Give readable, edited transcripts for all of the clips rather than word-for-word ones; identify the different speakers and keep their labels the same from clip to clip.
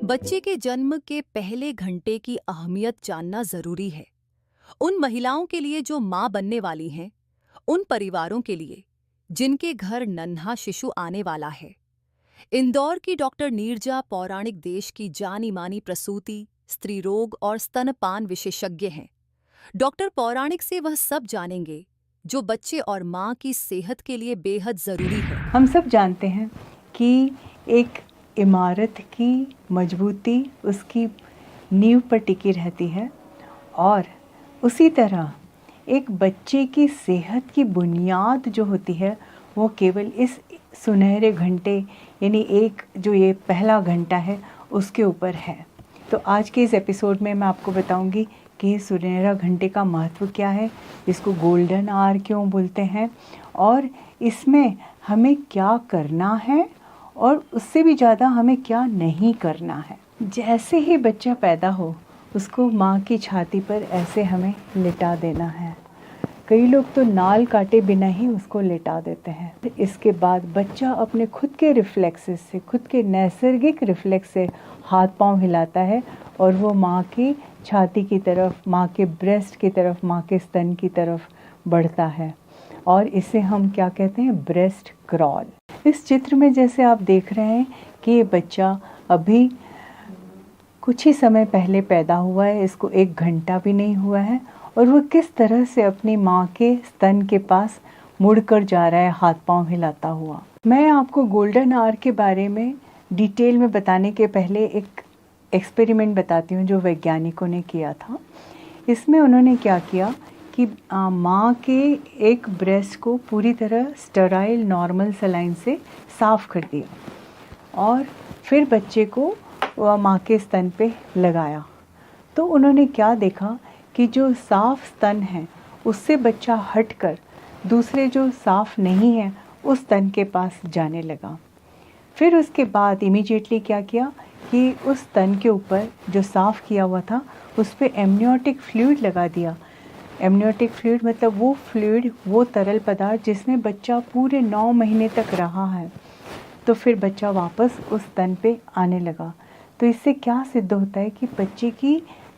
Speaker 1: बच्चे के जन्म के पहले घंटे की अहमियत जानना जरूरी है। उन महिलाओं के लिए जो मां बनने वाली हैं, उन परिवारों के लिए जिनके घर नन्हा शिशु आने वाला है। इंदौर की डॉक्टर नीरजा पौराणिक देश की जानी मानी प्रसूति, स्त्री रोग और स्तनपान विशेषज्ञ हैं। डॉक्टर पौराणिक से वह सब जानेंगे जो बच्चे और मां की सेहत के लिए बेहद जरूरी है।
Speaker 2: हम सब जानते हैं कि एक इमारत की मजबूती उसकी नींव पर टिकी रहती है, और उसी तरह एक बच्चे की सेहत की बुनियाद जो होती है वो केवल इस सुनहरे घंटे यानी एक जो ये पहला घंटा है उसके ऊपर है। तो आज के इस एपिसोड में मैं आपको बताऊंगी कि सुनहरा घंटे का महत्व क्या है, इसको गोल्डन आवर क्यों बोलते हैं, और इसमें हमें क्या करना है और उससे भी ज़्यादा हमें क्या नहीं करना है। जैसे ही बच्चा पैदा हो उसको माँ की छाती पर ऐसे हमें लिटा देना है। कई लोग तो नाल काटे बिना ही उसको लिटा देते हैं। इसके बाद बच्चा अपने खुद के रिफ्लेक्सेस से, खुद के नैसर्गिक रिफ्लेक्स से हाथ पांव हिलाता है और वो माँ की छाती की तरफ, माँ के ब्रेस्ट की तरफ, माँ के स्तन की तरफ बढ़ता है, और इसे हम क्या कहते हैं, ब्रेस्ट क्रॉल। इस चित्र में जैसे आप देख रहे हैं कि ये बच्चा अभी कुछ ही समय पहले पैदा हुआ है, इसको 1 घंटा भी नहीं हुआ है, और वो किस तरह से अपनी माँ के स्तन के पास मुड़कर जा रहा है हाथ पांव हिलाता हुआ। मैं आपको गोल्डन आवर के बारे में डिटेल में बताने के पहले एक एक्सपेरिमेंट बताती हूँ जो वैज्ञानिकों ने किया था। इसमें उन्होंने क्या किया कि माँ के एक ब्रेस्ट को पूरी तरह स्टेराइल नॉर्मल सलाइन से साफ़ कर दिया और फिर बच्चे को माँ के स्तन पे लगाया। तो उन्होंने क्या देखा कि जो साफ़ स्तन है उससे बच्चा हटकर दूसरे जो साफ़ नहीं है उस स्तन के पास जाने लगा। फिर उसके बाद इमीडिएटली क्या किया कि उस स्तन के ऊपर जो साफ़ किया हुआ था उस पर एमनियोटिक फ्लूइड लगा दिया। एमनियोटिक फ्लूइड मतलब वो फ्लूइड, वो तरल पदार्थ जिसमें बच्चा पूरे 9 महीने तक रहा है। तो फिर बच्चा वापस उस स्तन पे आने लगा। तो इससे क्या सिद्ध होता है कि बच्चे की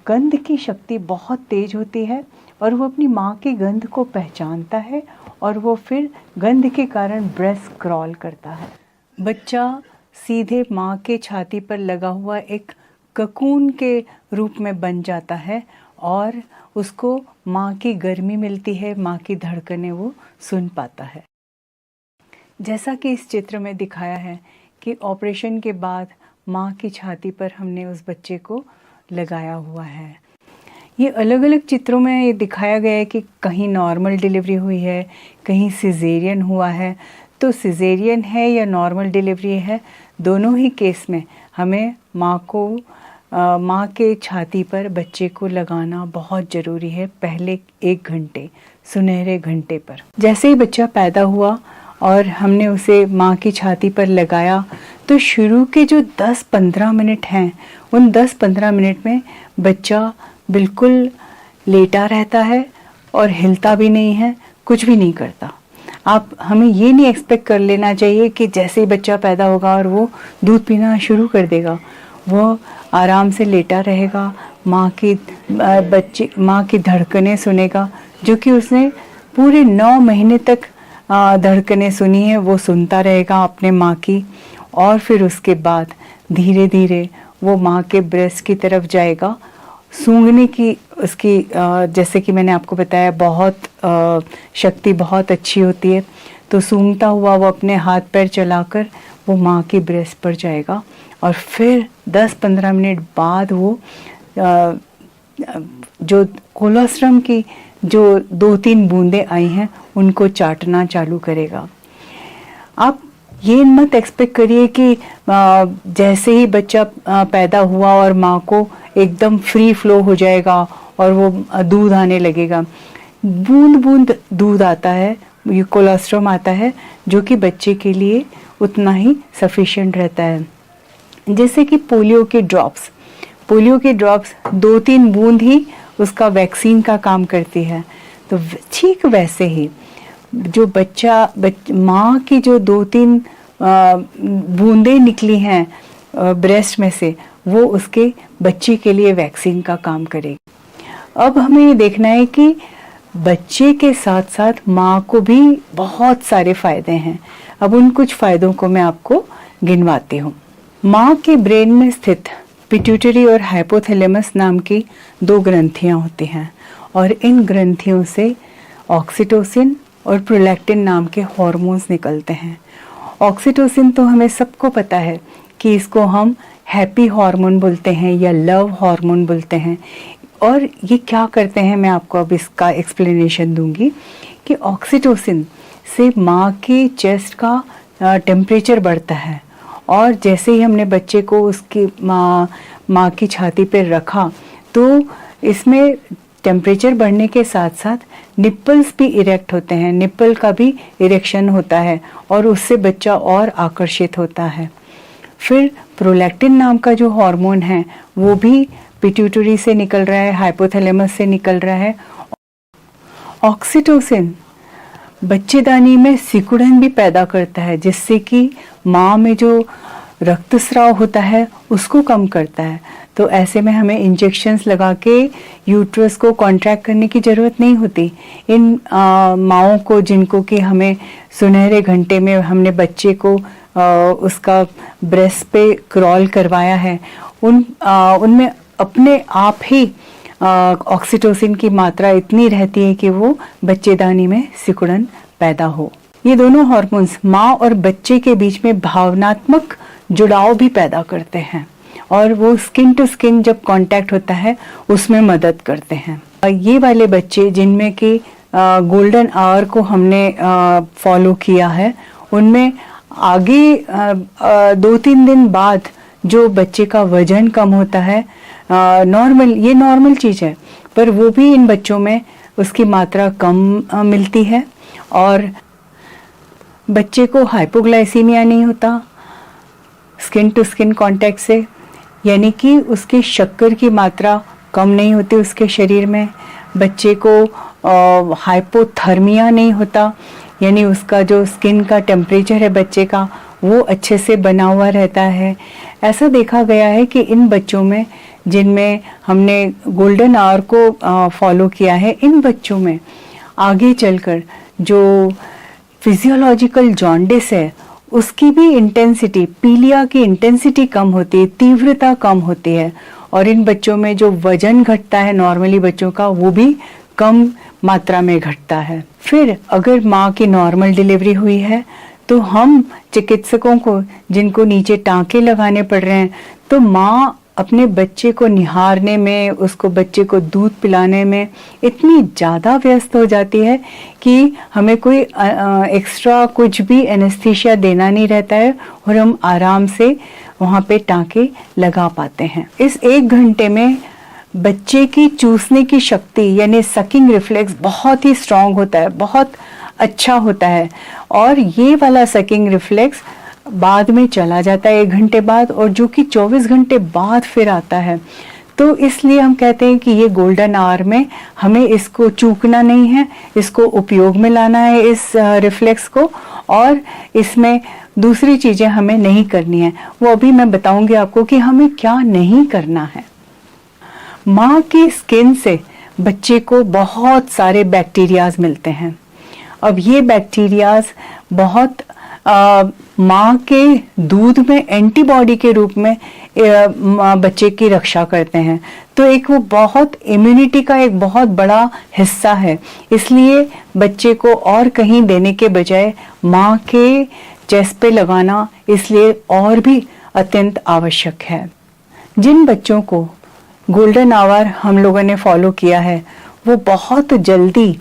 Speaker 2: गंध की शक्ति बहुत तेज होती है और वो अपनी माँ की गंध को पहचानता है और वो फिर गंध के कारण ब्रेस्ट क्रॉल करता है। बच्चा सीधे माँ के छाती पर लगा हुआ एक ककून के रूप में बन जाता है और उसको माँ की गर्मी मिलती है, माँ की धड़कनें वो सुन पाता है। जैसा कि इस चित्र में दिखाया है कि ऑपरेशन के बाद माँ की छाती पर हमने उस बच्चे को लगाया हुआ है। ये अलग अलग चित्रों में ये दिखाया गया है कि कहीं नॉर्मल डिलीवरी हुई है, कहीं सिजेरियन हुआ है। तो सिजेरियन है या नॉर्मल डिलीवरी है, दोनों ही केस में हमें माँ के छाती पर बच्चे को लगाना बहुत ज़रूरी है, पहले 1 घंटे, सुनहरे घंटे पर। जैसे ही बच्चा पैदा हुआ और हमने उसे माँ की छाती पर लगाया तो शुरू के जो 10-15 मिनट हैं, उन 10-15 मिनट में बच्चा बिल्कुल लेटा रहता है और हिलता भी नहीं है, कुछ भी नहीं करता। हमें ये नहीं एक्सपेक्ट कर लेना चाहिए कि जैसे ही बच्चा पैदा होगा और वो दूध पीना शुरू कर देगा। वो आराम से लेटा रहेगा, माँ की धड़कनें सुनेगा, जो कि उसने पूरे 9 महीने तक धड़कनें सुनी है, वो सुनता रहेगा अपने माँ की। और फिर उसके बाद धीरे धीरे वो माँ के ब्रेस्ट की तरफ जाएगा। सूंघने की उसकी जैसे कि मैंने आपको बताया बहुत शक्ति बहुत अच्छी होती है। तो सूंघता हुआ वो अपने हाथ पैर चलाकर वो माँ की ब्रेस्ट पर जाएगा और फिर 10-15 मिनट बाद वो जो कोलोस्ट्रम की जो 2-3 बूंदें आई हैं उनको चाटना चालू करेगा। आप ये मत एक्सपेक्ट करिए कि जैसे ही बच्चा पैदा हुआ और माँ को एकदम फ्री फ्लो हो जाएगा और वो दूध आने लगेगा। बूंद बूंद दूध आता है, ये कोलोस्ट्रम आता है, जो कि बच्चे के लिए उतना ही सफिशिएंट रहता है। जैसे कि पोलियो के ड्रॉप्स 2-3 बूंद ही उसका वैक्सीन का काम करती है। तो ठीक वैसे ही जो माँ की जो 2-3 बूंदें निकली हैं ब्रेस्ट में से, वो उसके बच्चे के लिए वैक्सीन का काम करेगी। अब हमें ये देखना है कि बच्चे के साथ साथ माँ को भी बहुत सारे फायदे हैं। अब उन कुछ फायदों को मैं आपको गिनवाती हूँ। माँ के ब्रेन में स्थित पिट्यूटरी और हाइपोथैलेमस नाम की 2 ग्रंथियाँ होती हैं और इन ग्रंथियों से ऑक्सीटोसिन और प्रोलैक्टिन नाम के हॉर्मोन्स निकलते हैं। ऑक्सीटोसिन तो हमें सबको पता है कि इसको हम हैप्पी हार्मोन बोलते हैं या लव हार्मोन बोलते हैं। और ये क्या करते हैं, मैं आपको अब इसका एक्सप्लेनेशन दूंगी कि ऑक्सीटोसिन से माँ के चेस्ट का टेम्परेचर बढ़ता है और जैसे ही हमने बच्चे को उसकी माँ की छाती पर रखा तो इसमें टेम्परेचर बढ़ने के साथ साथ निप्पल्स भी इरेक्ट होते हैं, निप्पल का भी इरेक्शन होता है और उससे बच्चा और आकर्षित होता है। फिर प्रोलैक्टिन नाम का जो हार्मोन है वो भी पिट्यूटरी से निकल रहा है, हाइपोथैलेमस से निकल रहा है। ऑक्सीटोसिन बच्चेदानी में सिकुड़न भी पैदा करता है जिससे कि माँ में जो रक्तस्राव होता है उसको कम करता है। तो ऐसे में हमें इंजेक्शंस लगा के यूट्रस को कॉन्ट्रैक्ट करने की ज़रूरत नहीं होती। इन माँओं को जिनको कि हमें सुनहरे घंटे में हमने बच्चे को उसका ब्रेस्ट पे क्रॉल करवाया है, उनमें अपने आप ही ऑक्सीटोसिन की मात्रा इतनी रहती है कि वो बच्चेदानी में सिकुड़न पैदा हो। ये दोनों हार्मोन्स माँ और बच्चे के बीच में भावनात्मक जुड़ाव भी पैदा करते हैं और वो स्किन टू स्किन जब कांटेक्ट होता है उसमें मदद करते हैं। ये वाले बच्चे जिनमें कि गोल्डन आवर को हमने फॉलो किया है, उनमें आगे 2-3 दिन बाद जो बच्चे का वजन कम होता है, ये नॉर्मल चीज़ है, पर वो भी इन बच्चों में उसकी मात्रा कम मिलती है और बच्चे को हाइपोग्लाइसीमिया नहीं होता स्किन टू स्किन कांटेक्ट से, यानी कि उसकी शक्कर की मात्रा कम नहीं होती उसके शरीर में। बच्चे को हाइपोथर्मिया नहीं होता, यानी उसका जो स्किन का टेम्परेचर है बच्चे का वो अच्छे से बना हुआ रहता है। ऐसा देखा गया है कि इन बच्चों में जिनमें हमने गोल्डन आवर को फॉलो किया है, इन बच्चों में आगे चलकर जो फिजियोलॉजिकल जॉन्डिस है उसकी भी इंटेंसिटी, पीलिया की इंटेंसिटी कम होती है, तीव्रता कम होती है और इन बच्चों में जो वजन घटता है नॉर्मली बच्चों का वो भी कम मात्रा में घटता है। फिर अगर माँ की नॉर्मल डिलीवरी हुई है तो हम चिकित्सकों को जिनको नीचे टांके लगाने पड़ रहे हैं, तो माँ अपने बच्चे को निहारने में, उसको बच्चे को दूध पिलाने में इतनी ज़्यादा व्यस्त हो जाती है कि हमें कोई एक्स्ट्रा कुछ भी एनेस्थीसिया देना नहीं रहता है और हम आराम से वहाँ पे टांके लगा पाते हैं। इस 1 घंटे में बच्चे की चूसने की शक्ति यानी सकिंग रिफ्लेक्स बहुत ही स्ट्रांग होता है, बहुत अच्छा होता है और ये वाला सकिंग रिफ्लेक्स बाद में चला जाता है 1 घंटे बाद, और जो कि 24 घंटे बाद फिर आता है। तो इसलिए हम कहते हैं कि ये गोल्डन आवर में हमें इसको चूकना नहीं है, इसको उपयोग में लाना है इस रिफ्लेक्स को, और इसमें दूसरी चीज़ें हमें नहीं करनी है। वो अभी मैं बताऊंगी आपको कि हमें क्या नहीं करना है। माँ की स्किन से बच्चे को बहुत सारे बैक्टीरियाज मिलते हैं। अब ये बैक्टीरियाज बहुत माँ के दूध में एंटीबॉडी के रूप में बच्चे की रक्षा करते हैं, तो एक वो बहुत इम्यूनिटी का एक बहुत बड़ा हिस्सा है। इसलिए बच्चे को और कहीं देने के बजाय माँ के चेस्ट पे लगाना इसलिए और भी अत्यंत आवश्यक है। जिन बच्चों को गोल्डन आवर हम लोगों ने फॉलो किया है वो बहुत जल्दी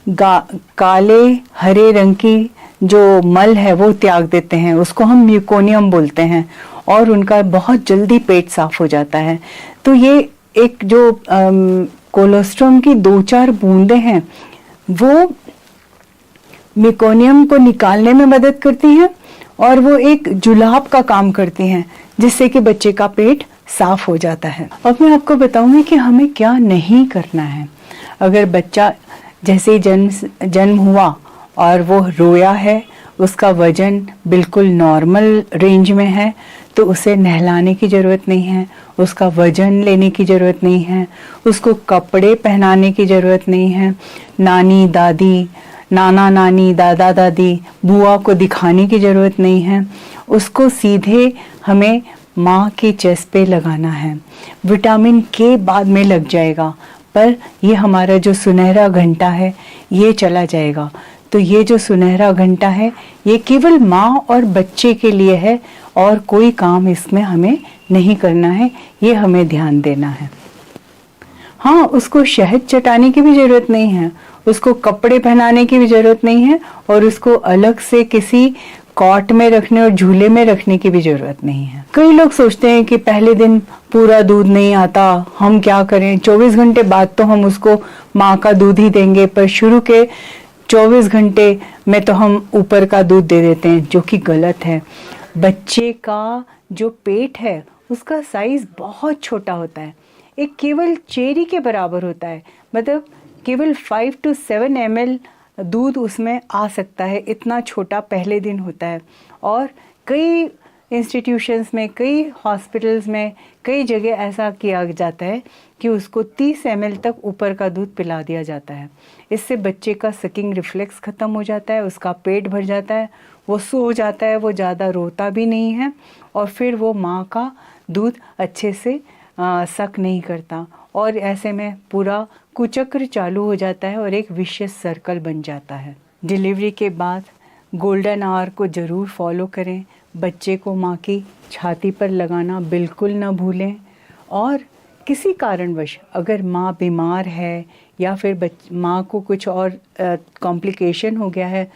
Speaker 2: काले हरे रंग की जो मल है वो त्याग देते हैं, उसको हम म्यूकोनियम बोलते हैं, और उनका बहुत जल्दी पेट साफ हो जाता है। तो ये एक जो कोलोस्ट्रम की 2-4 बूंदें हैं वो म्यूकोनियम को निकालने में मदद करती हैं और वो एक जुलाब का काम करती हैं जिससे कि बच्चे का पेट साफ हो जाता है। अब मैं आपको बताऊंगी कि हमें क्या नहीं करना है। अगर बच्चा जैसे जन्म हुआ और वो रोया है, उसका वजन बिल्कुल नॉर्मल रेंज में है तो उसे नहलाने की ज़रूरत नहीं है, उसका वजन लेने की ज़रूरत नहीं है, उसको कपड़े पहनाने की ज़रूरत नहीं है, नानी दादी, नाना नानी, दादा दादी, बुआ को दिखाने की ज़रूरत नहीं है। उसको सीधे हमें माँ के चेस्ट पे लगाना है। विटामिन के बाद में लग जाएगा, पर ये हमारा जो सुनहरा घंटा है ये चला जाएगा। तो ये जो सुनहरा घंटा है ये केवल माँ और बच्चे के लिए है और कोई काम इसमें हमें नहीं करना है, ये हमें ध्यान देना है। हाँ, उसको शहद चटाने की भी ज़रूरत नहीं है, उसको कपड़े पहनाने की भी ज़रूरत नहीं है और उसको अलग से किसी कॉट में रखने और झूले में रखने की भी ज़रूरत नहीं है। कई लोग सोचते हैं कि पहले दिन पूरा दूध नहीं आता, हम क्या करें, 24 घंटे बाद तो हम उसको माँ का दूध ही देंगे, पर शुरू के 24 घंटे में तो हम ऊपर का दूध दे देते हैं, जो कि गलत है। बच्चे का जो पेट है उसका साइज बहुत छोटा होता है, एक केवल चेरी के बराबर होता है, मतलब केवल 5 to 7 ml दूध उसमें आ सकता है, इतना छोटा पहले दिन होता है। और कई इंस्टीट्यूशंस में, कई हॉस्पिटल्स में, कई जगह ऐसा किया जाता है कि उसको 30 ml तक ऊपर का दूध पिला दिया जाता है। इससे बच्चे का सकिंग रिफ्लेक्स ख़त्म हो जाता है, उसका पेट भर जाता है, वो सो जाता है, वो ज़्यादा रोता भी नहीं है और फिर वो माँ का दूध अच्छे से सक नहीं करता और ऐसे में पूरा कुचक्र चालू हो जाता है और एक विशियस सर्कल बन जाता है। डिलीवरी के बाद गोल्डन आवर को ज़रूर फॉलो करें, बच्चे को माँ की छाती पर लगाना बिल्कुल ना भूलें और किसी कारणवश अगर माँ बीमार है या फिर माँ को कुछ और कॉम्प्लिकेशन हो गया है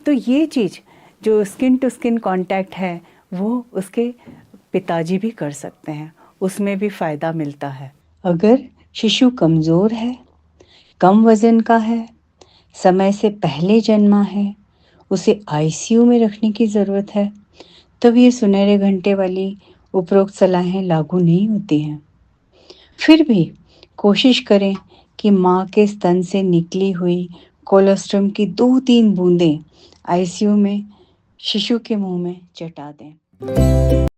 Speaker 2: तो ये चीज़ जो स्किन टू स्किन कांटेक्ट है वो उसके पिताजी भी कर सकते हैं, उसमें भी फ़ायदा मिलता है। अगर शिशु कमज़ोर है, कम वज़न का है, समय से पहले जन्मा है, उसे आईसीयू में रखने की ज़रूरत है, तब ये सुनहरे घंटे वाली उपरोक्त सलाहें लागू नहीं होती हैं। फिर भी कोशिश करें कि माँ के स्तन से निकली हुई कोलोस्ट्रम की 2-3 बूंदें आईसीयू में शिशु के मुंह में चटा दें।